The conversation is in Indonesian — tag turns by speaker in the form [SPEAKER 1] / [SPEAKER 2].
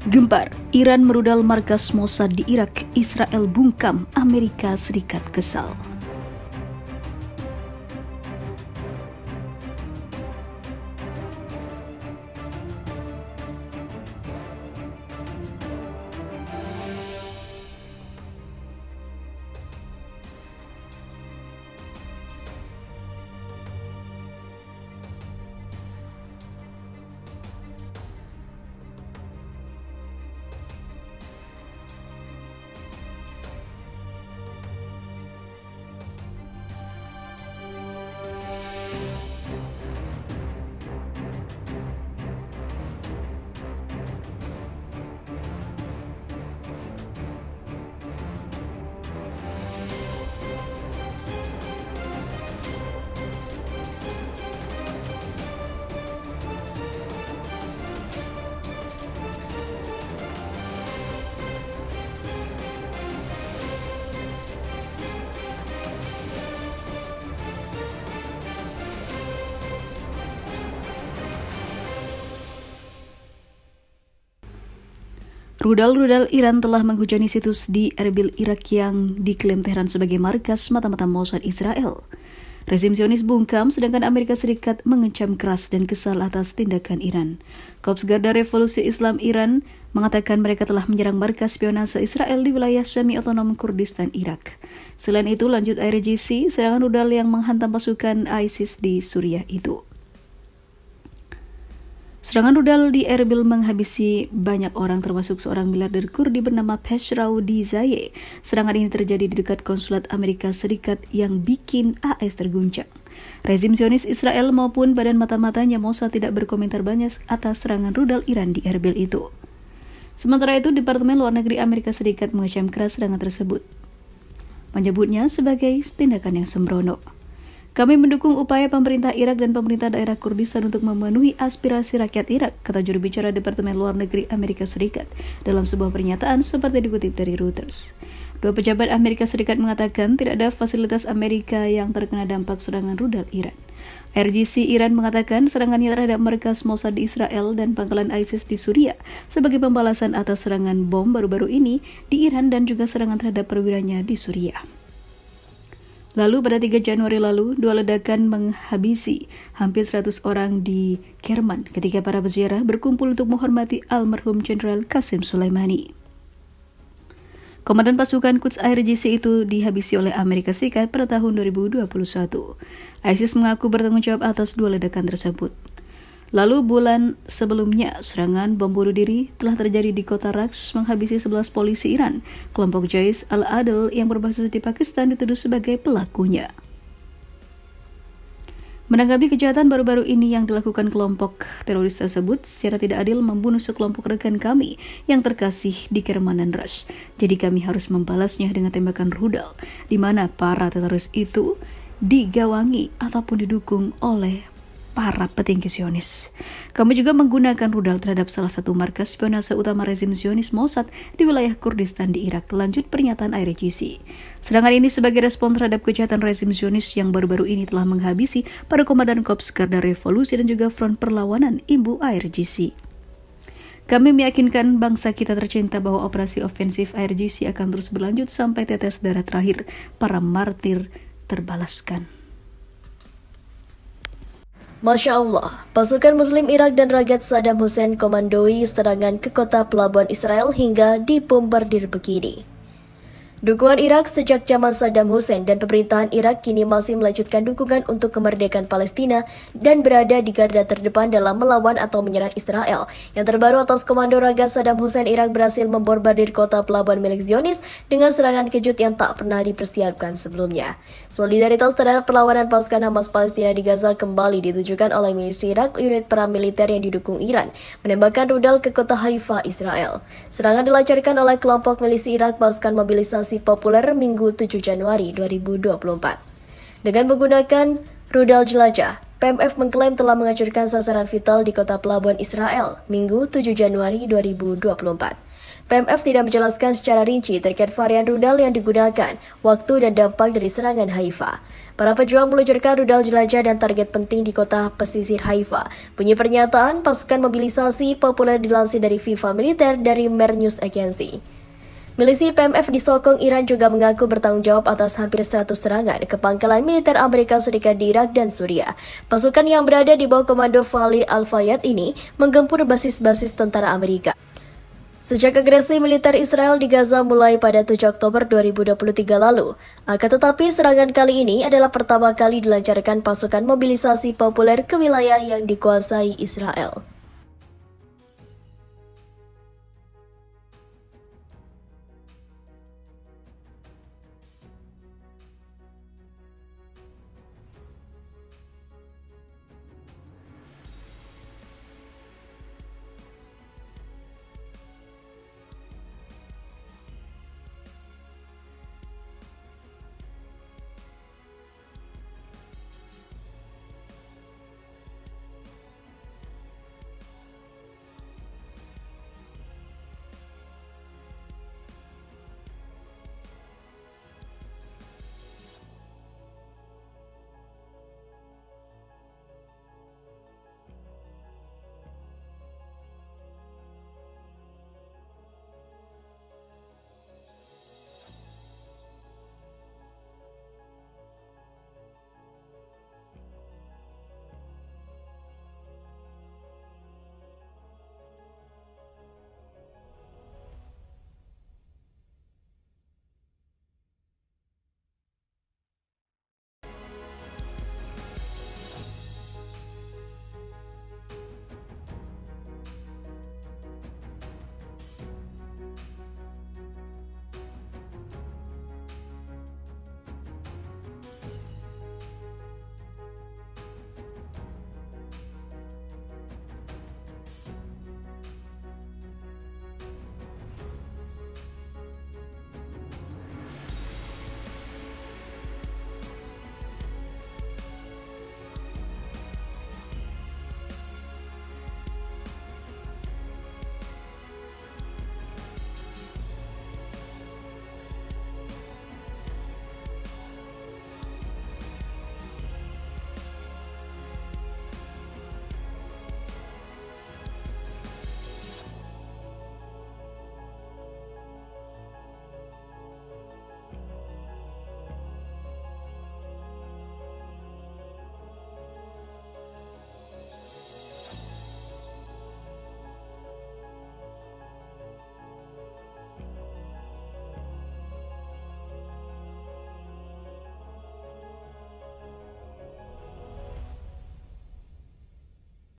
[SPEAKER 1] Gempar, Iran merudal markas Mossad di Irak, Israel bungkam, Amerika Serikat kesal. Rudal-rudal Iran telah menghujani situs di Erbil, Irak yang diklaim Teheran sebagai markas mata-mata Mossad Israel. Rezim Zionis bungkam, sedangkan Amerika Serikat mengecam keras dan kesal atas tindakan Iran. Korps Garda Revolusi Islam Iran mengatakan mereka telah menyerang markas spionase Israel di wilayah semi-otonom Kurdistan, Irak. Selain itu, lanjut IRGC, serangan rudal yang menghantam pasukan ISIS di Suriah itu. Serangan rudal di Erbil menghabisi banyak orang termasuk seorang miliarder Kurdi bernama Peshrau Dizaye. Serangan ini terjadi di dekat konsulat Amerika Serikat yang bikin AS terguncang. Rezim Zionis Israel maupun badan mata-matanya Mossad tidak berkomentar banyak atas serangan rudal Iran di Erbil itu. Sementara itu, Departemen Luar Negeri Amerika Serikat mengecam keras serangan tersebut, menyebutnya sebagai tindakan yang sembrono. Kami mendukung upaya pemerintah Irak dan pemerintah daerah Kurdistan untuk memenuhi aspirasi rakyat Irak, kata juru bicara Departemen Luar Negeri Amerika Serikat dalam sebuah pernyataan seperti dikutip dari Reuters. Dua pejabat Amerika Serikat mengatakan tidak ada fasilitas Amerika yang terkena dampak serangan rudal Iran. RGC Iran mengatakan serangannya terhadap markas Mossad di Israel dan pangkalan ISIS di Suriah sebagai pembalasan atas serangan bom baru-baru ini di Iran dan juga serangan terhadap perwiranya di Suriah. Lalu pada 3 Januari lalu, 2 ledakan menghabisi hampir 100 orang di Kerman ketika para peziarah berkumpul untuk menghormati almarhum Jenderal Qasem Soleimani. Komandan pasukan Quds IRGC itu dihabisi oleh Amerika Serikat pada tahun 2021. ISIS mengaku bertanggung jawab atas 2 ledakan tersebut. Lalu bulan sebelumnya, serangan bom bunuh diri telah terjadi di kota Raqs menghabisi 11 polisi Iran. Kelompok Jais al-Adl yang berbasis di Pakistan dituduh sebagai pelakunya. Menanggapi kejahatan baru-baru ini yang dilakukan kelompok teroris tersebut secara tidak adil membunuh sekelompok rekan kami yang terkasih di Kerman dan Raqs. Jadi kami harus membalasnya dengan tembakan rudal, di mana para teroris itu digawangi ataupun didukung oleh para petinggi Zionis. Kami juga menggunakan rudal terhadap salah satu markas spionase utama rezim Zionis Mossad di wilayah Kurdistan di Irak, lanjut pernyataan IRGC. Serangan ini sebagai respon terhadap kejahatan rezim Zionis yang baru-baru ini telah menghabisi para komandan Korps Garda Revolusi dan juga Front Perlawanan, imbu IRGC. Kami meyakinkan bangsa kita tercinta bahwa operasi ofensif IRGC akan terus berlanjut sampai tetes darah terakhir para martir terbalaskan.
[SPEAKER 2] Masya Allah, pasukan Muslim Irak dan rakyat Saddam Hussein komandoi serangan ke kota pelabuhan Israel hingga dibombardir begini. Dukungan Irak sejak zaman Saddam Hussein dan pemerintahan Irak kini masih melanjutkan dukungan untuk kemerdekaan Palestina dan berada di garda terdepan dalam melawan atau menyerang Israel. Yang terbaru atas komando rakyat Saddam Hussein, Irak berhasil membombardir kota pelabuhan milik Zionis dengan serangan kejut yang tak pernah dipersiapkan sebelumnya. Solidaritas terhadap perlawanan pasukan Hamas Palestina di Gaza kembali ditujukan oleh milisi Irak, unit paramiliter yang didukung Iran, menembakkan rudal ke kota Haifa, Israel. Serangan dilancarkan oleh kelompok milisi Irak pasukan mobilisasi populer Minggu 7 Januari 2024. Dengan menggunakan rudal jelajah, PMF mengklaim telah menghancurkan sasaran vital di kota pelabuhan Israel Minggu 7 Januari 2024. PMF tidak menjelaskan secara rinci terkait varian rudal yang digunakan, waktu dan dampak dari serangan Haifa. Para pejuang meluncurkan rudal jelajah dan target penting di kota pesisir Haifa. Bunyi pernyataan pasukan mobilisasi populer dilansir dari FIFA Militer dari Mer News Agency. Milisi PMF di Sokong, Iran juga mengaku bertanggung jawab atas hampir 100 serangan ke pangkalan militer Amerika Serikat di Irak dan Suriah. Pasukan yang berada di bawah komando Fali Al-Fayad ini menggempur basis-basis tentara Amerika. Sejak agresi militer Israel di Gaza mulai pada 7 Oktober 2023 lalu, akan tetapi serangan kali ini adalah pertama kali dilancarkan pasukan mobilisasi populer ke wilayah yang dikuasai Israel.